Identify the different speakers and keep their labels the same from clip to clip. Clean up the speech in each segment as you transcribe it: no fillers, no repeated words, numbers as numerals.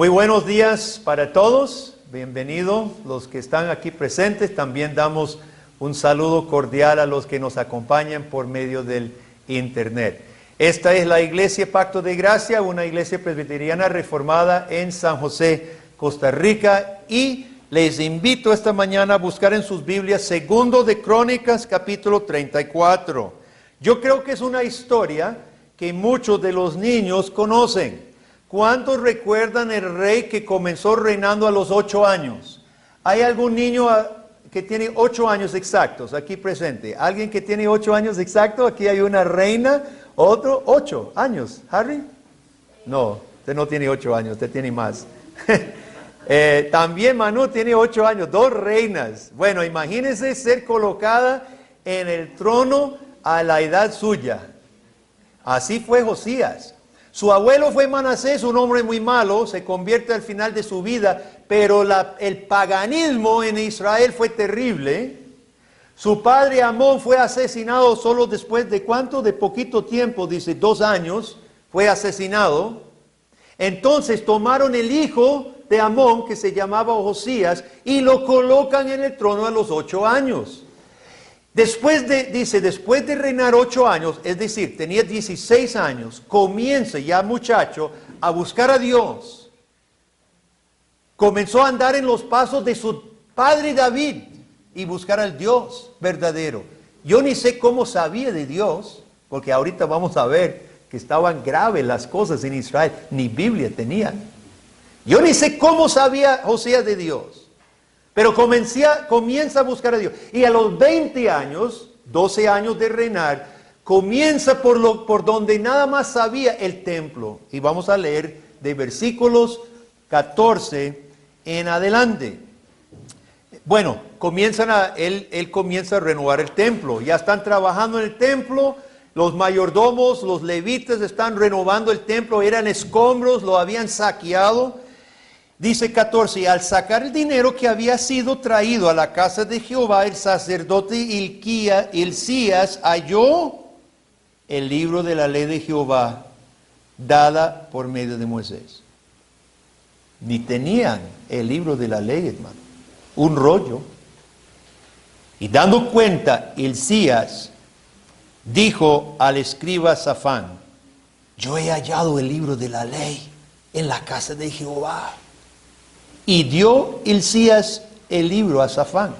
Speaker 1: Muy buenos días para todos, bienvenidos los que están aquí presentes. También damos un saludo cordial a los que nos acompañan por medio del internet. Esta es la Iglesia Pacto de Gracia, una iglesia presbiteriana reformada en San José, Costa Rica, y les invito esta mañana a buscar en sus Biblias Segundo de Crónicas, capítulo 34. Yo creo que es una historia que muchos de los niños conocen. ¿Cuántos recuerdan el rey que comenzó reinando a los 8 años? ¿Hay algún niño que tiene 8 años exactos aquí presente? ¿Alguien que tiene 8 años exactos? Aquí hay una reina, otro 8 años. ¿Harry? No, usted no tiene 8 años, usted tiene más. También Manu tiene 8 años, 2 reinas. Bueno, imagínense ser colocada en el trono a la edad suya. Así fue Josías. Su abuelo fue Manasés, un hombre muy malo, se convierte al final de su vida, pero el paganismo en Israel fue terrible. Su padre Amón fue asesinado solo después de ¿cuánto? De poquito tiempo, dice 2 años, fue asesinado. Entonces tomaron el hijo de Amón, que se llamaba Josías, y lo colocan en el trono a los 8 años. Después de reinar 8 años, es decir, tenía 16 años, comienza ya muchacho a buscar a Dios. Comenzó a andar en los pasos de su padre David y buscar al Dios verdadero. Yo ni sé cómo sabía de Dios, porque ahorita vamos a ver que estaban graves las cosas en Israel, ni Biblia tenían. Yo ni sé cómo sabía Josías de Dios. Pero comienza a buscar a Dios. Y a los 20 años, 12 años de reinar, comienza por donde nada más sabía, el templo. Y vamos a leer de versículos 14 en adelante. Bueno, él comienza a renovar el templo. Ya están trabajando en el templo. Los mayordomos, los levitas están renovando el templo. Eran escombros, lo habían saqueado. Dice 14, al sacar el dinero que había sido traído a la casa de Jehová, el sacerdote Hilcías halló el libro de la ley de Jehová, dada por medio de Moisés. Ni tenían el libro de la ley, hermano, un rollo. Y dando cuenta, Hilcías dijo al escriba Safán, yo he hallado el libro de la ley en la casa de Jehová. Y dio Hilcías el libro a Safán.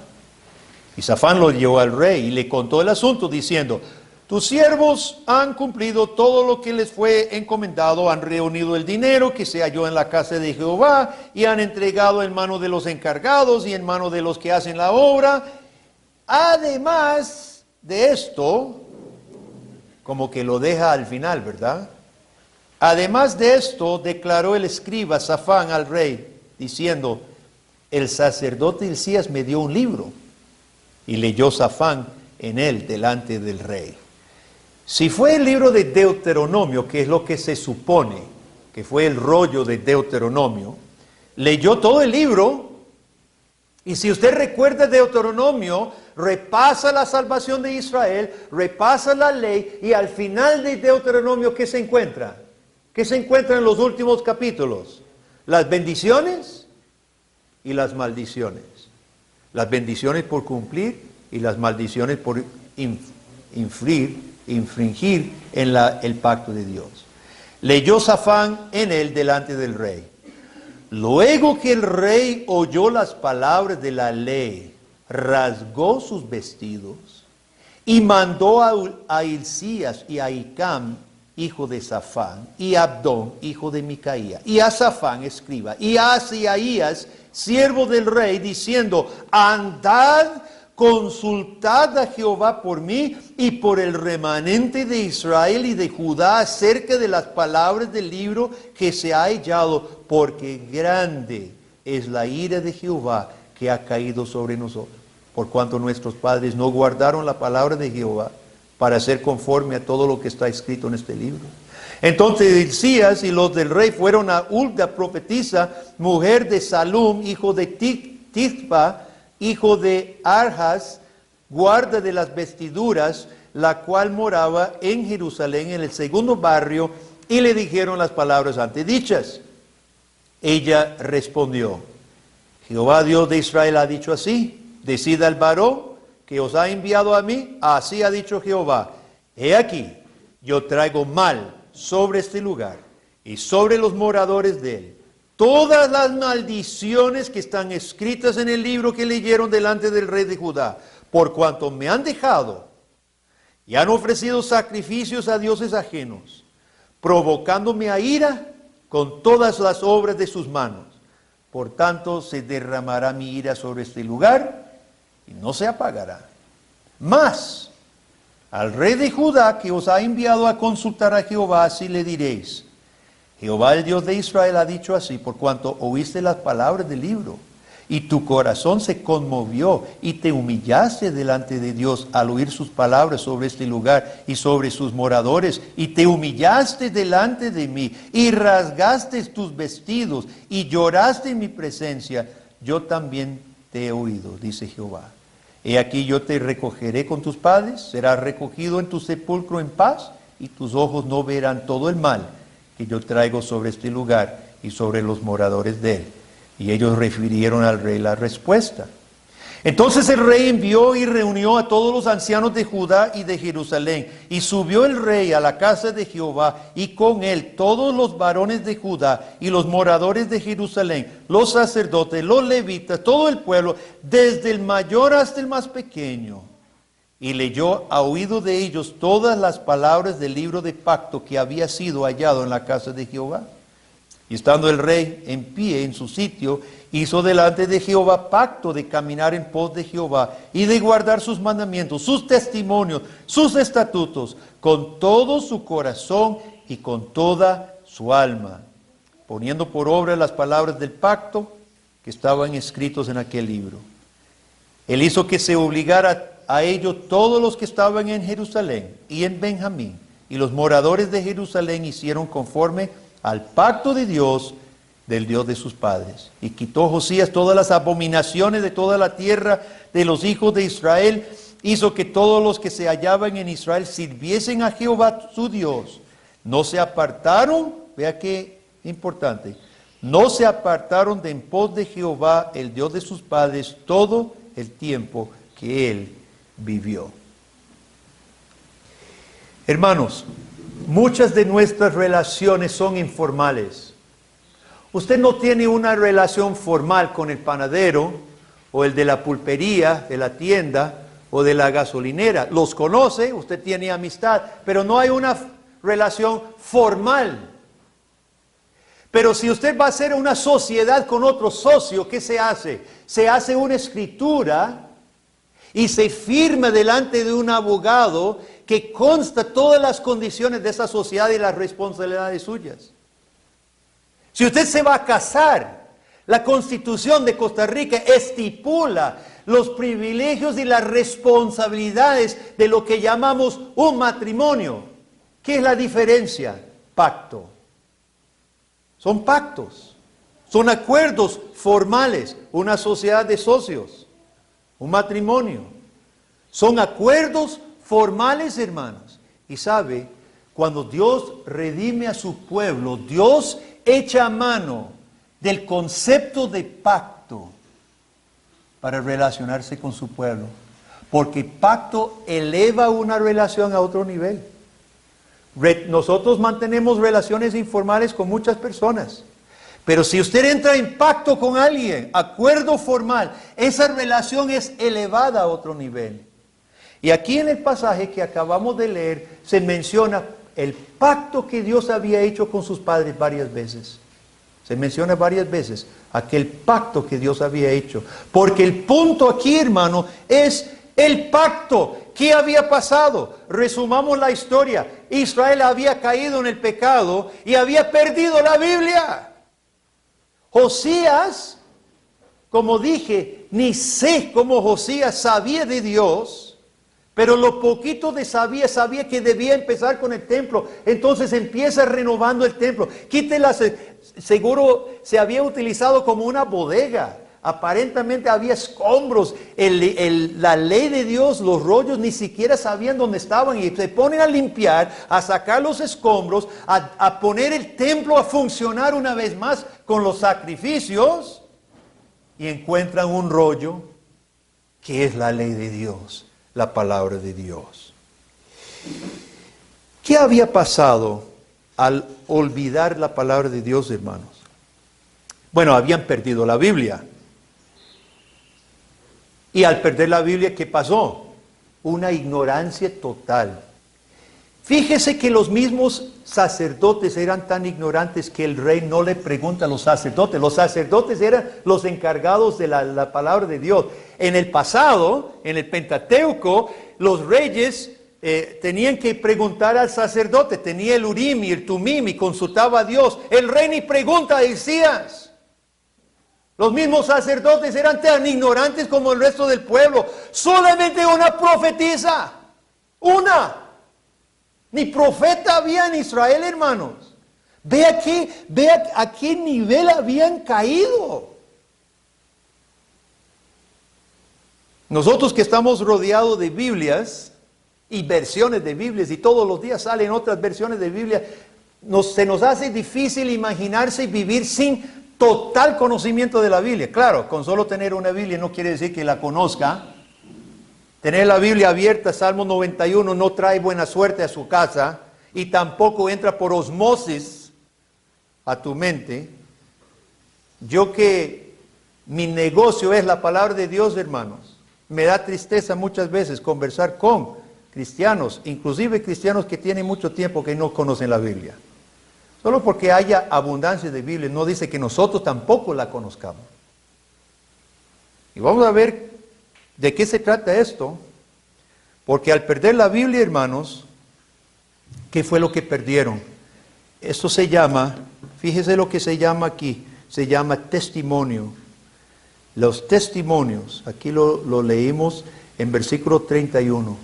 Speaker 1: Y Safán lo llevó al rey y le contó el asunto diciendo, tus siervos han cumplido todo lo que les fue encomendado, han reunido el dinero que se halló en la casa de Jehová y han entregado en mano de los encargados y en mano de los que hacen la obra. Además de esto, como que lo deja al final, ¿verdad? Además de esto, declaró el escriba Safán al rey, diciendo, el sacerdote Hilcías me dio un libro, y leyó Safán en él delante del rey. Si fue el libro de Deuteronomio, que es lo que se supone que fue el rollo de Deuteronomio, leyó todo el libro, y si usted recuerda Deuteronomio, repasa la salvación de Israel, repasa la ley, y al final de Deuteronomio, ¿qué se encuentra? ¿Qué se encuentra en los últimos capítulos? Las bendiciones y las maldiciones. Las bendiciones por cumplir y las maldiciones por infringir en el pacto de Dios. Leyó Safán en él delante del rey. Luego que el rey oyó las palabras de la ley, rasgó sus vestidos y mandó a Hilcías y a Hicam, hijo de Safán, y a Abdón, hijo de Micaía, y a Safán, escriba, y a Asaías, siervo del rey, diciendo, andad, consultad a Jehová por mí y por el remanente de Israel y de Judá acerca de las palabras del libro que se ha hallado, porque grande es la ira de Jehová que ha caído sobre nosotros, por cuanto nuestros padres no guardaron la palabra de Jehová, para ser conforme a todo lo que está escrito en este libro. Entonces Hilcías y los del rey fueron a Hulda, profetisa, mujer de Salum, hijo de Tizpa, hijo de Arjas, guarda de las vestiduras, la cual moraba en Jerusalén, en el segundo barrio, y le dijeron las palabras antedichas. Ella respondió, Jehová Dios de Israel ha dicho así, decida al varón que os ha enviado a mí, así ha dicho Jehová, he aquí, yo traigo mal sobre este lugar y sobre los moradores de él, todas las maldiciones que están escritas en el libro que leyeron delante del rey de Judá, por cuanto me han dejado y han ofrecido sacrificios a dioses ajenos, provocándome a ira con todas las obras de sus manos. Por tanto, se derramará mi ira sobre este lugar y no se apagará. Mas, al rey de Judá que os ha enviado a consultar a Jehová, así le diréis, Jehová el Dios de Israel ha dicho así, por cuanto oíste las palabras del libro, y tu corazón se conmovió, y te humillaste delante de Dios al oír sus palabras sobre este lugar y sobre sus moradores, y te humillaste delante de mí, y rasgaste tus vestidos, y lloraste en mi presencia, yo también te he oído, dice Jehová. He aquí yo te recogeré con tus padres, serás recogido en tu sepulcro en paz, y tus ojos no verán todo el mal que yo traigo sobre este lugar y sobre los moradores de él. Y ellos refirieron al rey la respuesta. Entonces el rey envió y reunió a todos los ancianos de Judá y de Jerusalén. Y subió el rey a la casa de Jehová, y con él todos los varones de Judá y los moradores de Jerusalén, los sacerdotes, los levitas, todo el pueblo, desde el mayor hasta el más pequeño. Y leyó a oído de ellos todas las palabras del libro de pacto que había sido hallado en la casa de Jehová. Y estando el rey en pie en su sitio, hizo delante de Jehová pacto de caminar en pos de Jehová y de guardar sus mandamientos, sus testimonios, sus estatutos, con todo su corazón y con toda su alma, poniendo por obra las palabras del pacto que estaban escritos en aquel libro. Él hizo que se obligara a ello todos los que estaban en Jerusalén y en Benjamín, y los moradores de Jerusalén hicieron conforme al pacto de Dios, del Dios de sus padres. Y quitó Josías todas las abominaciones de toda la tierra de los hijos de Israel, hizo que todos los que se hallaban en Israel sirviesen a Jehová su Dios. No se apartaron, vea qué importante, no se apartaron de en pos de Jehová, el Dios de sus padres, todo el tiempo que él vivió. Hermanos, muchas de nuestras relaciones son informales. Usted no tiene una relación formal con el panadero o el de la pulpería, de la tienda o de la gasolinera. Los conoce, usted tiene amistad, pero no hay una relación formal. Pero si usted va a hacer una sociedad con otro socio, ¿qué se hace? Se hace una escritura y se firma delante de un abogado que consta todas las condiciones de esa sociedad y las responsabilidades suyas. Si usted se va a casar, la Constitución de Costa Rica estipula los privilegios y las responsabilidades de lo que llamamos un matrimonio. ¿Qué es la diferencia? Pacto. Son pactos, son acuerdos formales, una sociedad de socios, un matrimonio. Son acuerdos formales, hermanos. Y sabe, cuando Dios redime a su pueblo, Dios echa mano del concepto de pacto para relacionarse con su pueblo. Porque pacto eleva una relación a otro nivel. Nosotros mantenemos relaciones informales con muchas personas. Pero si usted entra en pacto con alguien, acuerdo formal, esa relación es elevada a otro nivel. Y aquí en el pasaje que acabamos de leer se menciona el pacto que Dios había hecho con sus padres varias veces. Se menciona varias veces aquel pacto que Dios había hecho. Porque el punto aquí, hermano, es el pacto. ¿Qué había pasado? Resumamos la historia. Israel había caído en el pecado y había perdido la Biblia. Josías, como dije, ni sé cómo Josías sabía de Dios, pero lo poquito de sabía que debía empezar con el templo. Entonces empieza renovando el templo. Seguro se había utilizado como una bodega. Aparentemente había escombros. La ley de Dios, los rollos ni siquiera sabían dónde estaban y se ponen a limpiar, a sacar los escombros, a poner el templo a funcionar una vez más con los sacrificios y encuentran un rollo que es la ley de Dios, la palabra de Dios. ¿Qué había pasado al olvidar la palabra de Dios, hermanos? Bueno, habían perdido la Biblia. Y al perder la Biblia, ¿qué pasó? Una ignorancia total. Fíjese que los mismos sacerdotes eran tan ignorantes que el rey no le pregunta a los sacerdotes. Los sacerdotes eran los encargados de la palabra de Dios. En el pasado, en el Pentateuco, los reyes tenían que preguntar al sacerdote. Tenía el Urim y el Tumim y consultaba a Dios. El rey ni pregunta decías. Los mismos sacerdotes eran tan ignorantes como el resto del pueblo. Solamente una profetisa. Una. Ni profeta había en Israel, hermanos. Vea a qué nivel habían caído. Nosotros que estamos rodeados de Biblias y versiones de Biblias y todos los días salen otras versiones de Biblia, se nos hace difícil imaginarse y vivir sin total conocimiento de la Biblia. Claro, con solo tener una Biblia no quiere decir que la conozca. Tener la Biblia abierta, Salmo 91, no trae buena suerte a su casa y tampoco entra por osmosis a tu mente. Yo que mi negocio es la palabra de Dios, hermanos, me da tristeza muchas veces conversar con cristianos, inclusive cristianos que tienen mucho tiempo que no conocen la Biblia. Solo porque haya abundancia de Biblia no dice que nosotros tampoco la conozcamos. Y vamos a ver de qué se trata esto. Porque al perder la Biblia, hermanos, ¿qué fue lo que perdieron? Esto se llama, fíjese lo que se llama aquí, se llama testimonio. Los testimonios, aquí lo leímos en versículo 31.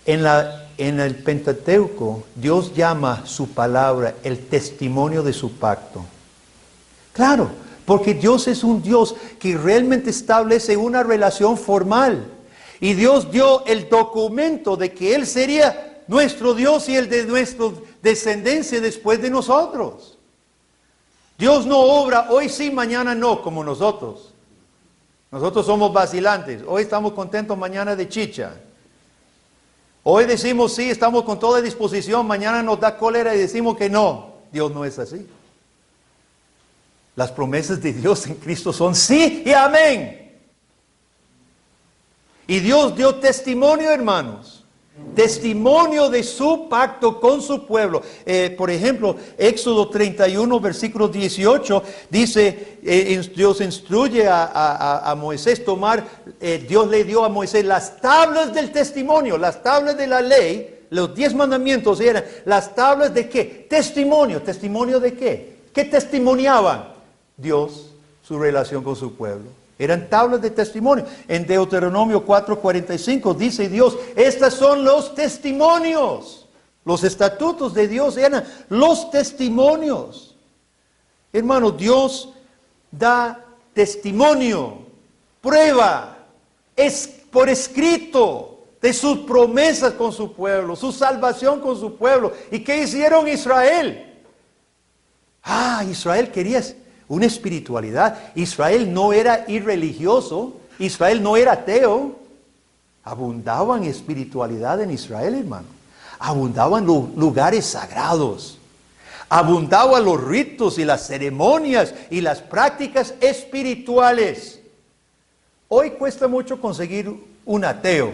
Speaker 1: En el Pentateuco, Dios llama su palabra el testimonio de su pacto. Claro, porque Dios es un Dios que realmente establece una relación formal. Y Dios dio el documento de que Él sería nuestro Dios y el de nuestra descendencia después de nosotros. Dios no obra hoy sí, mañana no, como nosotros. Nosotros somos vacilantes. Hoy estamos contentos, mañana de chicha. Hoy decimos sí, estamos con toda disposición, mañana nos da cólera y decimos que no. Dios no es así. Las promesas de Dios en Cristo son sí y amén. Y Dios dio testimonio, hermanos. Testimonio de su pacto con su pueblo. Por ejemplo, Éxodo 31, versículo 18, dice, Dios instruye a Moisés Dios le dio a Moisés las tablas del testimonio, las tablas de la ley, los 10 mandamientos eran las tablas de ¿qué? Testimonio. ¿Testimonio de qué? ¿Qué testimoniaban? Dios, su relación con su pueblo. Eran tablas de testimonio. En Deuteronomio 4:45 dice Dios, estos son los testimonios. Los estatutos de Dios eran los testimonios. Hermano, Dios da testimonio, prueba, es por escrito de sus promesas con su pueblo, su salvación con su pueblo. ¿Y qué hicieron Israel? Israel quería una espiritualidad. Israel no era irreligioso. Israel no era ateo. Abundaban espiritualidad en Israel, hermano. Abundaban lugares sagrados. Abundaban los ritos y las ceremonias y las prácticas espirituales. Hoy cuesta mucho conseguir un ateo.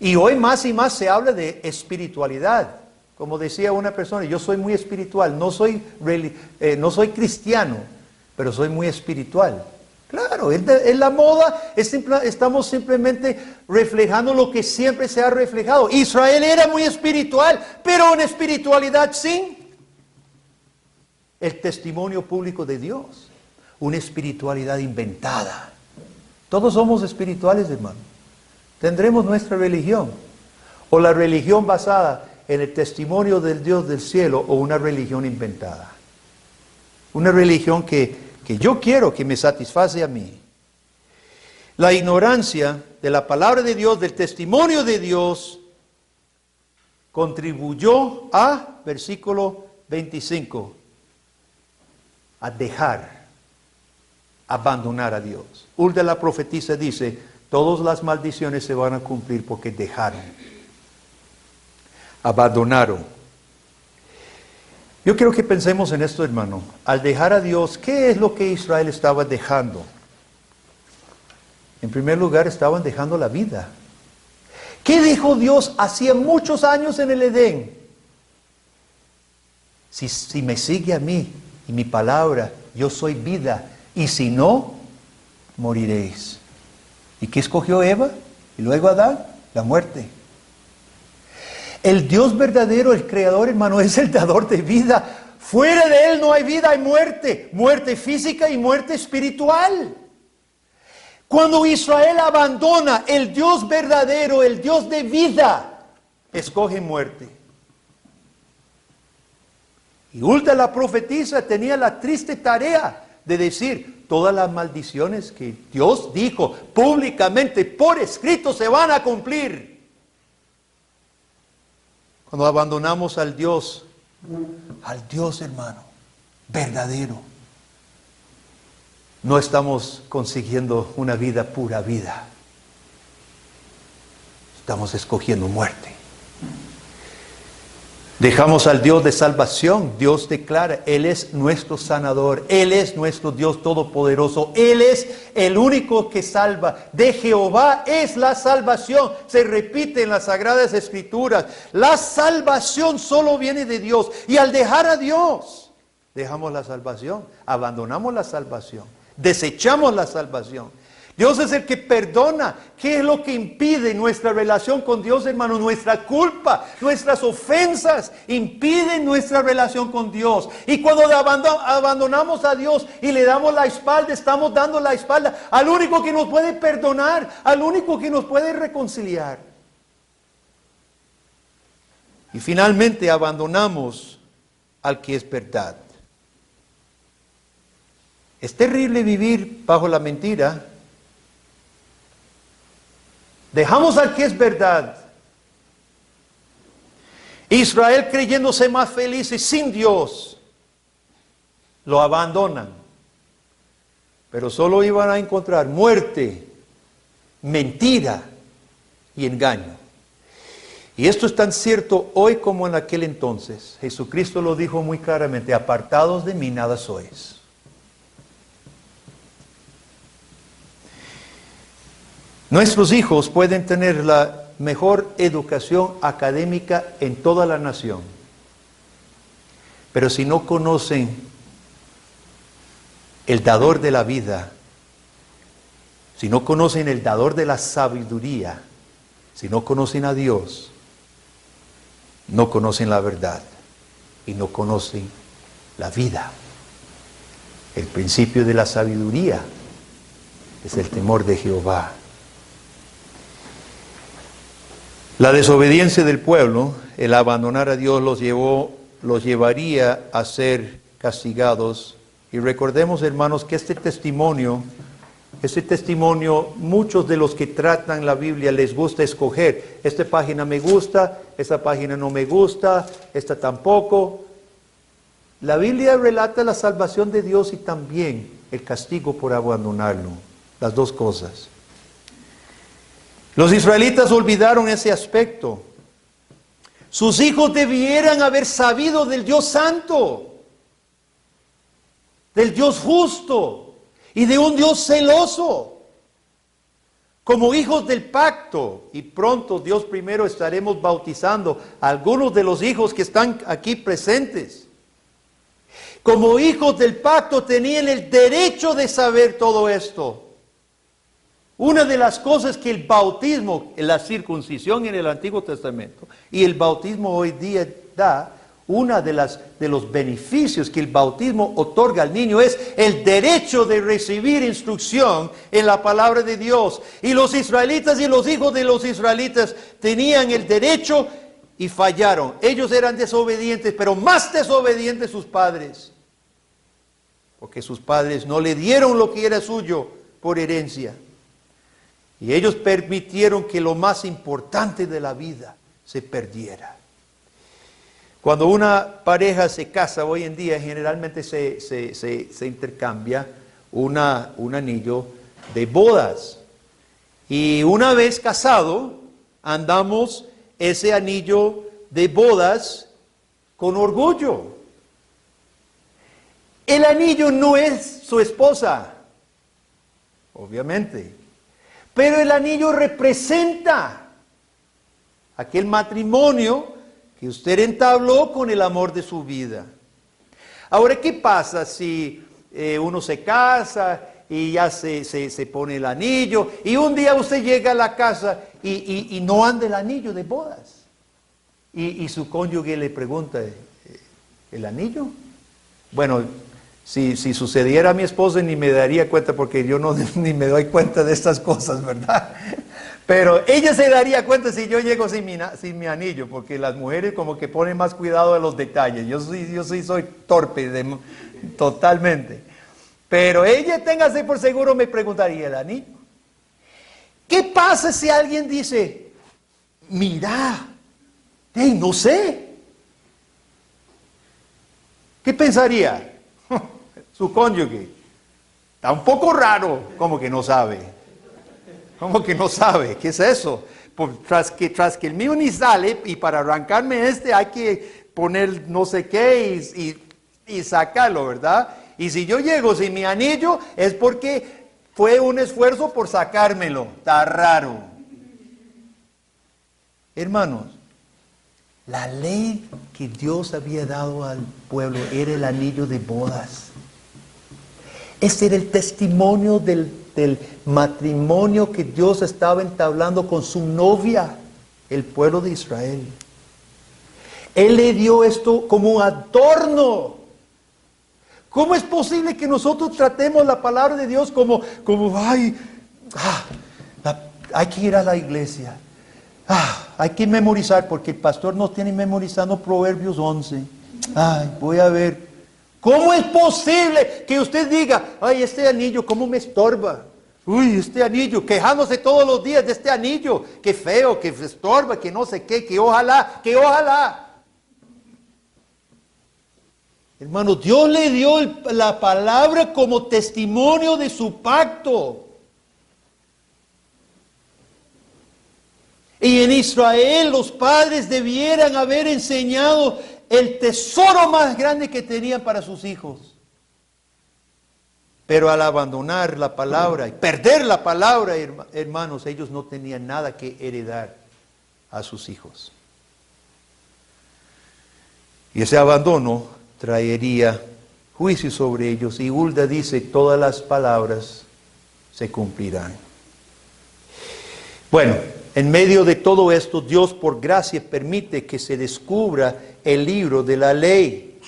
Speaker 1: Y hoy más y más se habla de espiritualidad. Como decía una persona, yo soy muy espiritual, no soy cristiano, pero soy muy espiritual. Claro, en la moda estamos simplemente reflejando lo que siempre se ha reflejado. Israel era muy espiritual, pero una espiritualidad sin el testimonio público de Dios. Una espiritualidad inventada. Todos somos espirituales, hermano. Tendremos nuestra religión, o la religión basada en el testimonio del Dios del cielo, o una religión inventada. Una religión que que yo quiero, que me satisface a mí. La ignorancia de la palabra de Dios, del testimonio de Dios, contribuyó a, versículo 25, a dejar, abandonar a Dios. Hulda la profetisa dice, todas las maldiciones se van a cumplir porque dejaron, abandonaron. Yo quiero que pensemos en esto, hermano. Al dejar a Dios, ¿qué es lo que Israel estaba dejando? En primer lugar, estaban dejando la vida. ¿Qué dijo Dios hacía muchos años en el Edén? Si me sigue a mí y mi palabra, yo soy vida, y si no, moriréis. ¿Y qué escogió Eva? Y luego Adán, la muerte. El Dios verdadero, el Creador, hermano, es el dador de vida. Fuera de Él no hay vida, hay muerte. Muerte física y muerte espiritual. Cuando Israel abandona el Dios verdadero, el Dios de vida, escoge muerte. Y Hulda la profetisa tenía la triste tarea de decir, todas las maldiciones que Dios dijo públicamente, por escrito, se van a cumplir. Cuando abandonamos al Dios, hermano, verdadero, no estamos consiguiendo una vida pura vida. Estamos escogiendo muerte. Dejamos al Dios de salvación. Dios declara, Él es nuestro sanador. Él es nuestro Dios todopoderoso. Él es el único que salva. De Jehová es la salvación. Se repite en las Sagradas Escrituras. La salvación solo viene de Dios. Y al dejar a Dios, dejamos la salvación. Abandonamos la salvación. Desechamos la salvación. Dios es el que perdona. ¿Qué es lo que impide nuestra relación con Dios, hermano? Nuestra culpa, nuestras ofensas impiden nuestra relación con Dios. Y cuando abandonamos a Dios y le damos la espalda, estamos dando la espalda al único que nos puede perdonar, al único que nos puede reconciliar. Y finalmente abandonamos al que es verdad. Es terrible vivir bajo la mentira. Dejamos al que es verdad. Israel, creyéndose más felices sin Dios, lo abandonan. Pero solo iban a encontrar muerte, mentira y engaño. Y esto es tan cierto hoy como en aquel entonces. Jesucristo lo dijo muy claramente, apartados de mí nada sois. Nuestros hijos pueden tener la mejor educación académica en toda la nación, pero si no conocen el dador de la vida, si no conocen el dador de la sabiduría, si no conocen a Dios, no conocen la verdad y no conocen la vida. El principio de la sabiduría es el temor de Jehová. La desobediencia del pueblo, el abandonar a Dios, los llevaría a ser castigados. Y recordemos, hermanos, que este testimonio, muchos de los que tratan la Biblia les gusta escoger. Esta página me gusta, esta página no me gusta, esta tampoco. La Biblia relata la salvación de Dios y también el castigo por abandonarlo. Las dos cosas. Los israelitas olvidaron ese aspecto. Sus hijos debieran haber sabido del Dios santo, del Dios justo y de un Dios celoso. Como hijos del pacto, y pronto Dios primero estaremos bautizando a algunos de los hijos que están aquí presentes. Como hijos del pacto tenían el derecho de saber todo esto. Una de las cosas que el bautismo, la circuncisión en el Antiguo Testamento y el bautismo hoy día da, una de los beneficios que el bautismo otorga al niño es el derecho de recibir instrucción en la palabra de Dios. Y los israelitas y los hijos de los israelitas tenían el derecho y fallaron. Ellos eran desobedientes, pero más desobedientes sus padres. porque sus padres no le dieron lo que era suyo por herencia. Y ellos permitieron que lo más importante de la vida se perdiera. Cuando una pareja se casa hoy en día, generalmente se intercambia un anillo de bodas. Y una vez casado, andamos ese anillo de bodas con orgullo. El anillo no es su esposa, obviamente, pero el anillo representa aquel matrimonio que usted entabló con el amor de su vida. Ahora, ¿qué pasa si uno se casa y ya se pone el anillo y un día usted llega a la casa y no anda el anillo de bodas? Y su cónyuge le pregunta, ¿el anillo? Bueno, si sucediera a mi esposa ni me daría cuenta, porque yo ni me doy cuenta de estas cosas, ¿verdad? Pero ella se daría cuenta si yo llego sin mi anillo, porque las mujeres como que ponen más cuidado de los detalles. Yo sí soy torpe totalmente. Pero ella, téngase por seguro, me preguntaría, ¿el anillo? ¿Qué pasa si alguien dice, mira, no sé? ¿Qué pensaría su cónyuge? Está un poco raro, como que no sabe. ¿Cómo que no sabe? ¿Qué es eso? Tras que el mío ni sale, y para arrancarme hay que poner no sé qué y sacarlo, ¿verdad? Y si yo llego sin mi anillo, es porque fue un esfuerzo por sacármelo. Está raro. Hermanos, la ley que Dios había dado al pueblo era el anillo de bodas. Ese era el testimonio del matrimonio que Dios estaba entablando con su novia, el pueblo de Israel. Él le dio esto como un adorno. ¿Cómo es posible que nosotros tratemos la palabra de Dios como hay que ir a la iglesia? Hay que memorizar, porque el pastor nos tiene memorizando Proverbios 11. Voy a ver. ¿Cómo es posible que usted diga, este anillo, cómo me estorba? Este anillo, quejándose todos los días de este anillo, qué feo, que estorba, que no sé qué, que ojalá. Hermano, Dios le dio la palabra como testimonio de su pacto. Y en Israel los padres debieran haber enseñado el tesoro más grande que tenían para sus hijos. Pero al abandonar la palabra y perder la palabra, hermanos, ellos no tenían nada que heredar a sus hijos. Y ese abandono traería juicio sobre ellos. Y Hulda dice, todas las palabras se cumplirán. Bueno, en medio de todo esto, Dios por gracia permite que se descubra el libro de la ley.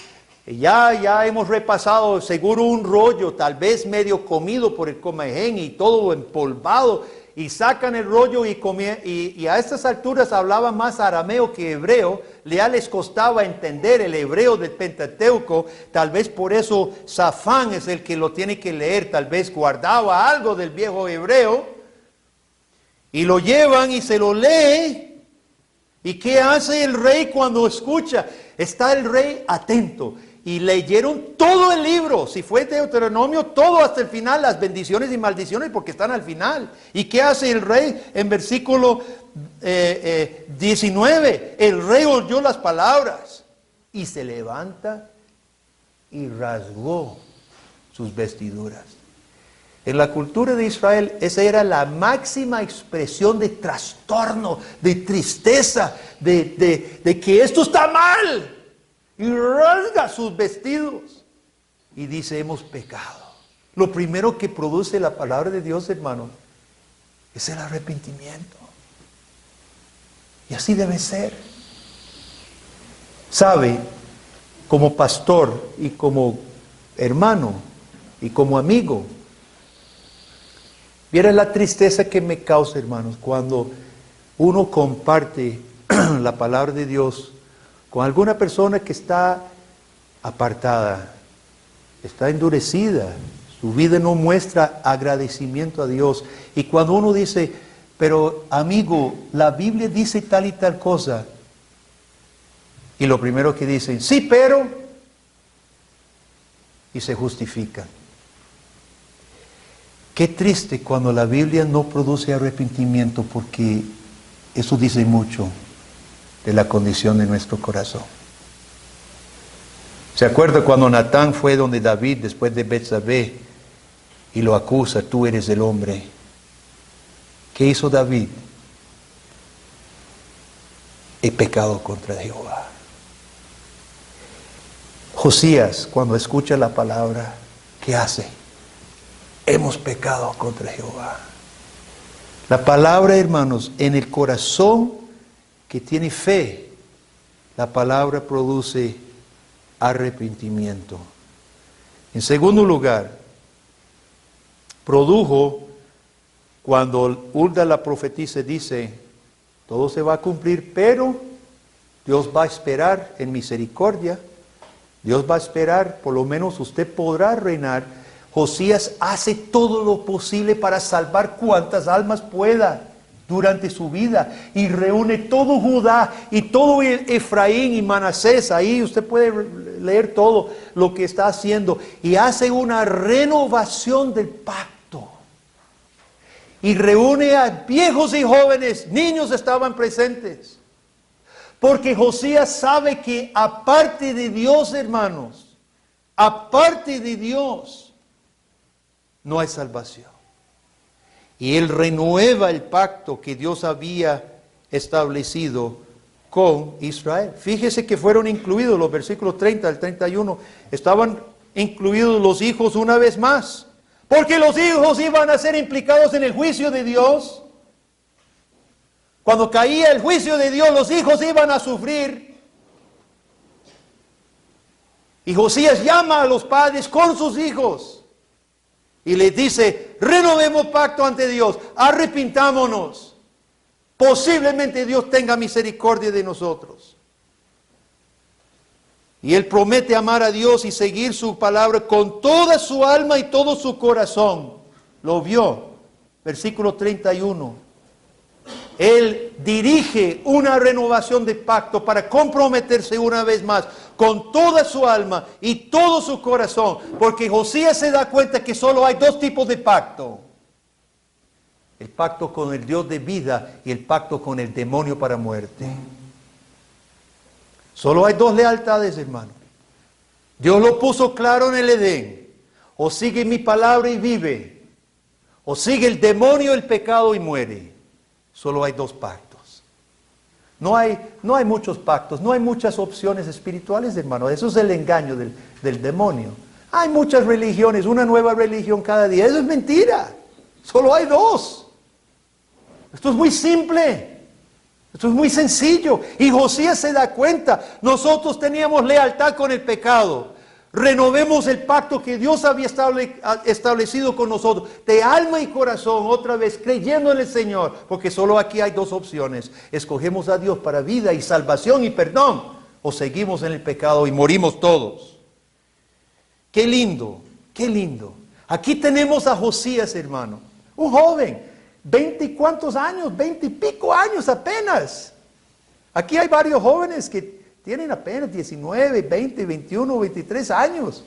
Speaker 1: Ya hemos repasado seguro un rollo, tal vez medio comido por el comején y todo empolvado, y sacan el rollo y a estas alturas hablaban más arameo que hebreo. Ya les costaba entender el hebreo del Pentateuco. Tal vez por eso Safán es el que lo tiene que leer, tal vez guardaba algo del viejo hebreo. Y lo llevan y se lo lee. ¿Y qué hace el rey cuando escucha? Está el rey atento. Y leyeron todo el libro. Si fue Deuteronomio, todo hasta el final. Las bendiciones y maldiciones, porque están al final. ¿Y qué hace el rey? En versículo 19. El rey oyó las palabras. Y se levanta y rasgó sus vestiduras. En la cultura de Israel, esa era la máxima expresión de trastorno, de tristeza, de que esto está mal. Y rasga sus vestidos. Y dice, hemos pecado. Lo primero que produce la palabra de Dios, hermano, es el arrepentimiento. Y así debe ser. Sabe, como pastor y como hermano y como amigo, viera la tristeza que me causa, hermanos, cuando uno comparte la palabra de Dios con alguna persona que está apartada, está endurecida. Su vida no muestra agradecimiento a Dios. Y cuando uno dice, pero amigo, la Biblia dice tal y tal cosa. Y lo primero que dicen, sí, pero, y se justifican. Qué triste cuando la Biblia no produce arrepentimiento, porque eso dice mucho de la condición de nuestro corazón. ¿Se acuerda cuando Natán fue donde David después de Betsabé y lo acusa, tú eres el hombre? ¿Qué hizo David? He pecado contra Jehová. Josías, cuando escucha la palabra, ¿qué hace? Hemos pecado contra Jehová. La palabra, hermanos, en el corazón que tiene fe, la palabra produce arrepentimiento. En segundo lugar, produjo cuando Hulda la profetisa dice, todo se va a cumplir, pero Dios va a esperar en misericordia. Dios va a esperar, por lo menos usted podrá reinar. Josías hace todo lo posible para salvar cuantas almas pueda durante su vida y reúne todo Judá y todo Efraín y Manasés. Ahí usted puede leer todo lo que está haciendo y hace una renovación del pacto y reúne a viejos y jóvenes. Niños estaban presentes porque Josías sabe que aparte de Dios, hermanos, aparte de Dios no hay salvación. Y él renueva el pacto que Dios había establecido con Israel. Fíjese que fueron incluidos los versículos 30 al 31. Estaban incluidos los hijos una vez más. Porque los hijos iban a ser implicados en el juicio de Dios. Cuando caía el juicio de Dios, los hijos iban a sufrir. Y Josías llama a los padres con sus hijos. Y les dice, renovemos pacto ante Dios, arrepintámonos. Posiblemente Dios tenga misericordia de nosotros. Y él promete amar a Dios y seguir su palabra con toda su alma y todo su corazón. Lo vio, versículo 31. Él dirige una renovación de pacto para comprometerse una vez más con toda su alma y todo su corazón, porque Josías se da cuenta que solo hay dos tipos de pacto: el pacto con el Dios de vida y el pacto con el demonio para muerte. Solo hay dos lealtades, hermano. Dios lo puso claro en el Edén: o sigue mi palabra y vive, o sigue el demonio, el pecado y muere. Solo hay dos pactos. No hay muchos pactos, no hay muchas opciones espirituales, hermano. Eso es el engaño del demonio. Hay muchas religiones, una nueva religión cada día. Eso es mentira. Solo hay dos. Esto es muy simple. Esto es muy sencillo. Y Josías se da cuenta. Nosotros teníamos lealtad con el pecado. Renovemos el pacto que Dios había establecido con nosotros, de alma y corazón, otra vez creyendo en el Señor, porque solo aquí hay dos opciones: escogemos a Dios para vida y salvación y perdón, o seguimos en el pecado y morimos todos. Qué lindo, qué lindo. Aquí tenemos a Josías, hermano, un joven, 20 y cuántos años, 20 y pico años apenas. Aquí hay varios jóvenes que tienen apenas 19, 20, 21, 23 años.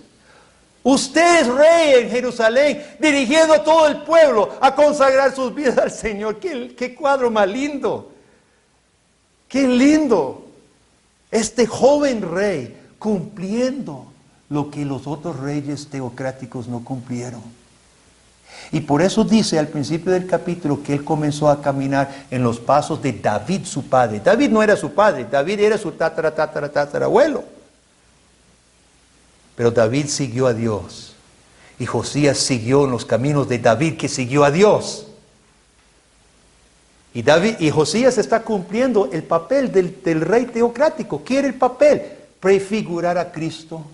Speaker 1: Usted es rey en Jerusalén, dirigiendo a todo el pueblo a consagrar sus vidas al Señor. ¡Qué cuadro más lindo! ¡Qué lindo! Este joven rey cumpliendo lo que los otros reyes teocráticos no cumplieron. Y por eso dice al principio del capítulo que él comenzó a caminar en los pasos de David, su padre. David no era su padre, David era su tatarabuelo. Pero David siguió a Dios. Y Josías siguió en los caminos de David, que siguió a Dios. Y Josías está cumpliendo el papel del rey teocrático. Quiere el papel: prefigurar a Cristo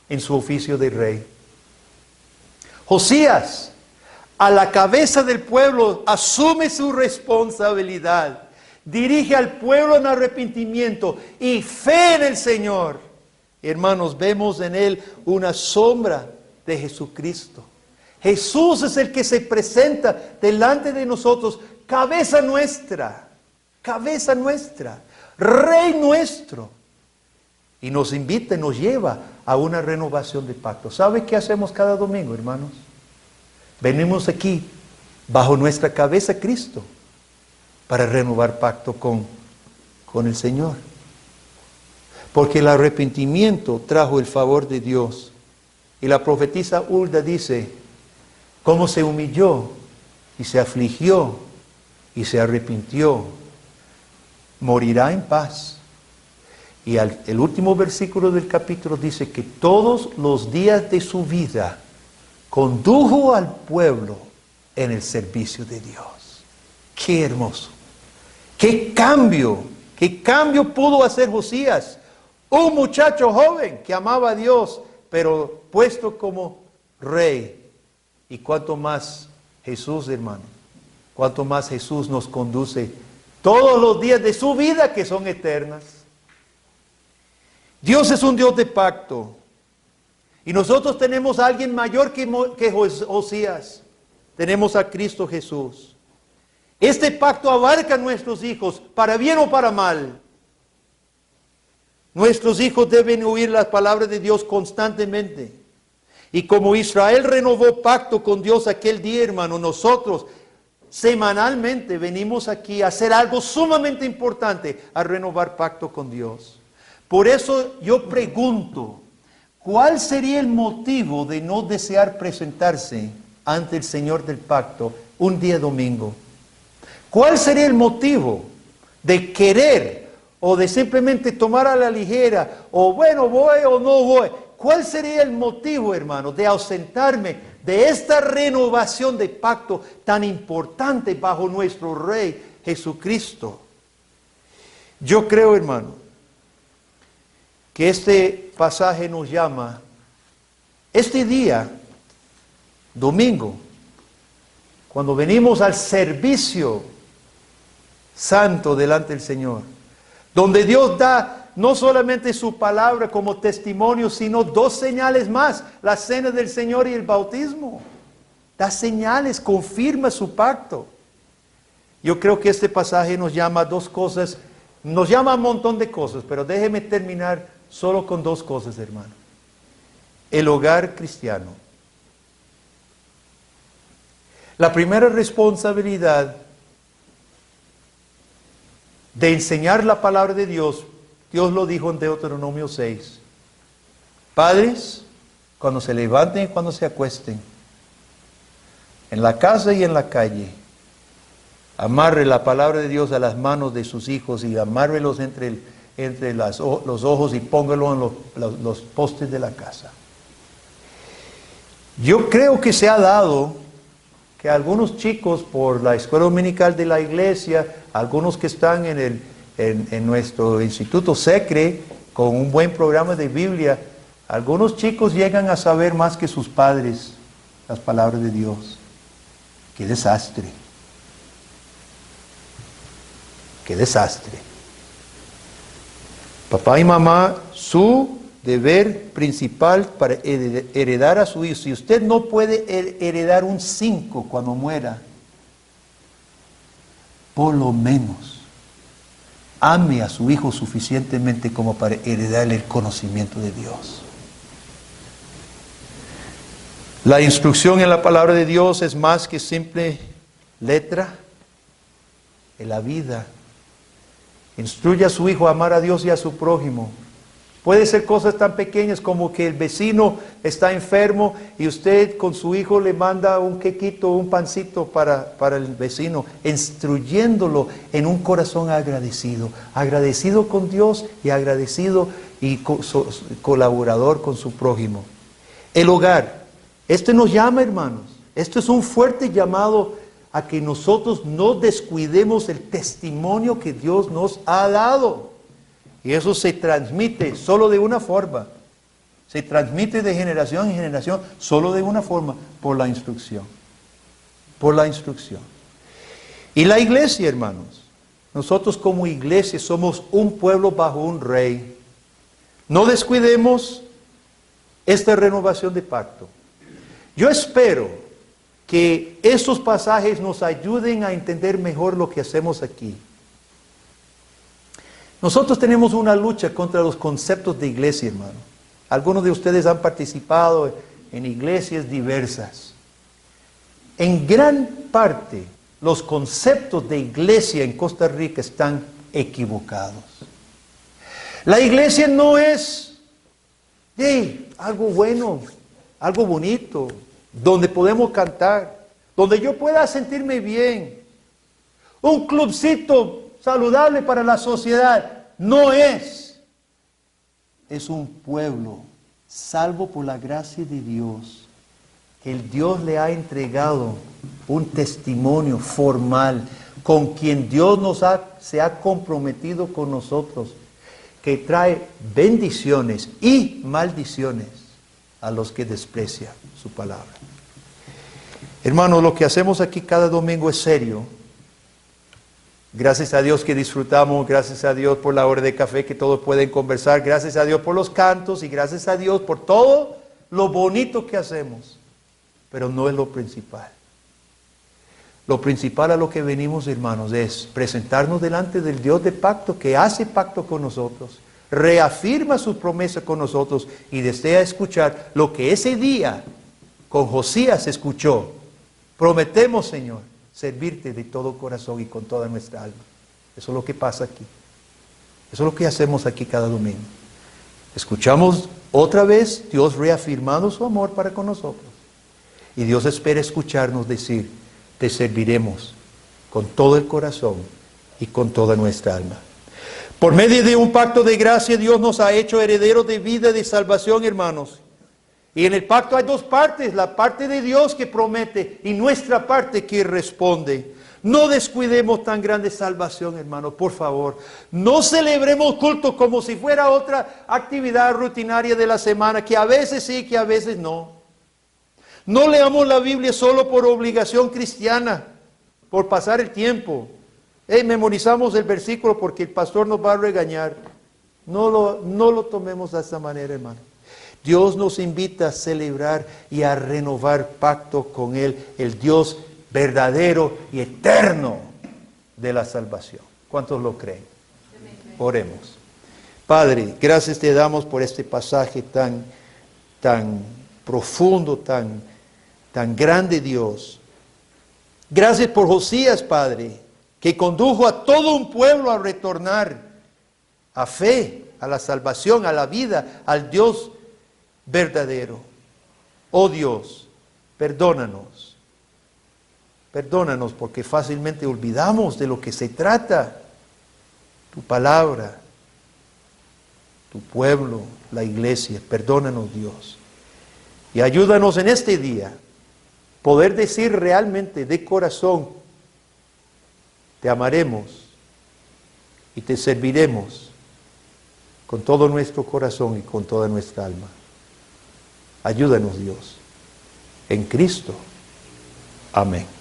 Speaker 1: en su oficio de rey. Josías, a la cabeza del pueblo, asume su responsabilidad, dirige al pueblo en arrepentimiento y fe en el Señor, Hermanos, vemos en Él una sombra de Jesucristo. Jesús es el que se presenta delante de nosotros, cabeza nuestra, Rey nuestro. Y nos invita y nos lleva a una renovación de pacto. ¿Sabe qué hacemos cada domingo, hermanos? Venimos aquí, bajo nuestra cabeza Cristo, para renovar pacto con el Señor. Porque el arrepentimiento trajo el favor de Dios. Y la profetisa Hulda dice, cómo se humilló y se afligió y se arrepintió, morirá en paz. Y el último versículo del capítulo dice que todos los días de su vida condujo al pueblo en el servicio de Dios. ¡Qué hermoso! ¡Qué cambio! ¿Qué cambio pudo hacer Josías? Un muchacho joven que amaba a Dios, pero puesto como rey. Y cuanto más Jesús, hermano, cuanto más Jesús nos conduce todos los días de su vida que son eternas. Dios es un Dios de pacto. Y nosotros tenemos a alguien mayor que Josías. Tenemos a Cristo Jesús. Este pacto abarca a nuestros hijos, para bien o para mal. Nuestros hijos deben oír las palabras de Dios constantemente. Y como Israel renovó pacto con Dios aquel día, hermano, nosotros semanalmente venimos aquí a hacer algo sumamente importante, a renovar pacto con Dios. Por eso yo pregunto, ¿cuál sería el motivo de no desear presentarse ante el Señor del pacto un día domingo? ¿Cuál sería el motivo de querer o de simplemente tomar a la ligera, o bueno, voy o no voy? ¿Cuál sería el motivo, hermano, de ausentarme de esta renovación de pacto tan importante bajo nuestro Rey Jesucristo? Yo creo, hermano, que este pasaje nos llama, este día, domingo, cuando venimos al servicio santo delante del Señor, donde Dios da no solamente su palabra como testimonio, sino dos señales más, la cena del Señor y el bautismo. Da señales, confirma su pacto. Yo creo que este pasaje nos llama a dos cosas, nos llama a un montón de cosas, pero déjeme terminar solo con dos cosas, hermano. El hogar cristiano. La primera responsabilidad de enseñar la palabra de Dios, Dios lo dijo en Deuteronomio 6. Padres, cuando se levanten y cuando se acuesten, en la casa y en la calle, amarre la palabra de Dios a las manos de sus hijos y amárrelos entre los ojos y póngalo en los postes de la casa. Yo creo que se ha dado que algunos chicos por la escuela dominical de la iglesia, algunos que están en nuestro instituto SECRE, con un buen programa de Biblia, algunos chicos llegan a saber más que sus padres las palabras de Dios. ¡Qué desastre! ¡Qué desastre! Papá y mamá, su deber principal para heredar a su hijo. Si usted no puede heredar un 5 cuando muera, por lo menos ame a su hijo suficientemente como para heredarle el conocimiento de Dios. La instrucción en la palabra de Dios es más que simple letra en la vida. Instruye a su hijo a amar a Dios y a su prójimo. Puede ser cosas tan pequeñas como que el vecino está enfermo y usted con su hijo le manda un quequito, un pancito para el vecino, instruyéndolo en un corazón agradecido. Agradecido con Dios y agradecido y colaborador con su prójimo. El hogar. Este nos llama, hermanos. Esto es un fuerte llamado a que nosotros no descuidemos el testimonio que Dios nos ha dado. Y eso se transmite solo de una forma. Se transmite de generación en generación solo de una forma, por la instrucción. Por la instrucción. Y la iglesia, hermanos. Nosotros como iglesia somos un pueblo bajo un rey. No descuidemos esta renovación de pacto. Yo espero que estos pasajes nos ayuden a entender mejor lo que hacemos aquí. Nosotros tenemos una lucha contra los conceptos de iglesia, hermano. Algunos de ustedes han participado en iglesias diversas. En gran parte, los conceptos de iglesia en Costa Rica están equivocados. La iglesia no es algo bueno, algo bonito, donde podemos cantar, donde yo pueda sentirme bien. Un clubcito saludable para la sociedad. No es. Es un pueblo salvo por la gracia de Dios. El Dios le ha entregado un testimonio formal con quien Dios se ha comprometido con nosotros, que trae bendiciones y maldiciones a los que desprecian su palabra. Hermanos, lo que hacemos aquí cada domingo es serio. Gracias a Dios que disfrutamos, gracias a Dios por la hora de café que todos pueden conversar, gracias a Dios por los cantos y gracias a Dios por todo lo bonito que hacemos. Pero no es lo principal. Lo principal a lo que venimos, hermanos, es presentarnos delante del Dios de pacto que hace pacto con nosotros, reafirma su promesa con nosotros y desea escuchar lo que ese día con Josías escuchó. Prometemos, Señor, servirte de todo corazón y con toda nuestra alma. Eso es lo que pasa aquí. Eso es lo que hacemos aquí cada domingo. Escuchamos otra vez Dios reafirmando su amor para con nosotros. Y Dios espera escucharnos decir, te serviremos con todo el corazón y con toda nuestra alma. Por medio de un pacto de gracia, Dios nos ha hecho herederos de vida y de salvación, hermanos. Y en el pacto hay dos partes, la parte de Dios que promete y nuestra parte que responde. No descuidemos tan grande salvación, hermano, por favor. No celebremos culto como si fuera otra actividad rutinaria de la semana, que a veces sí, que a veces no. No leamos la Biblia solo por obligación cristiana, por pasar el tiempo. Memorizamos el versículo porque el pastor nos va a regañar. No lo tomemos de esta manera, hermano. Dios nos invita a celebrar y a renovar pacto con Él, el Dios verdadero y eterno de la salvación. ¿Cuántos lo creen? Oremos. Padre, gracias te damos por este pasaje tan profundo, tan grande, Dios. Gracias por Josías, Padre, que condujo a todo un pueblo a retornar a fe, a la salvación, a la vida, al Dios verdadero. Oh Dios, perdónanos. Perdónanos porque fácilmente olvidamos de lo que se trata. Tu palabra, tu pueblo, la iglesia. Perdónanos, Dios. Y ayúdanos en este día poder decir realmente de corazón, te amaremos y te serviremos con todo nuestro corazón y con toda nuestra alma. Ayúdanos, Dios, en Cristo. Amén.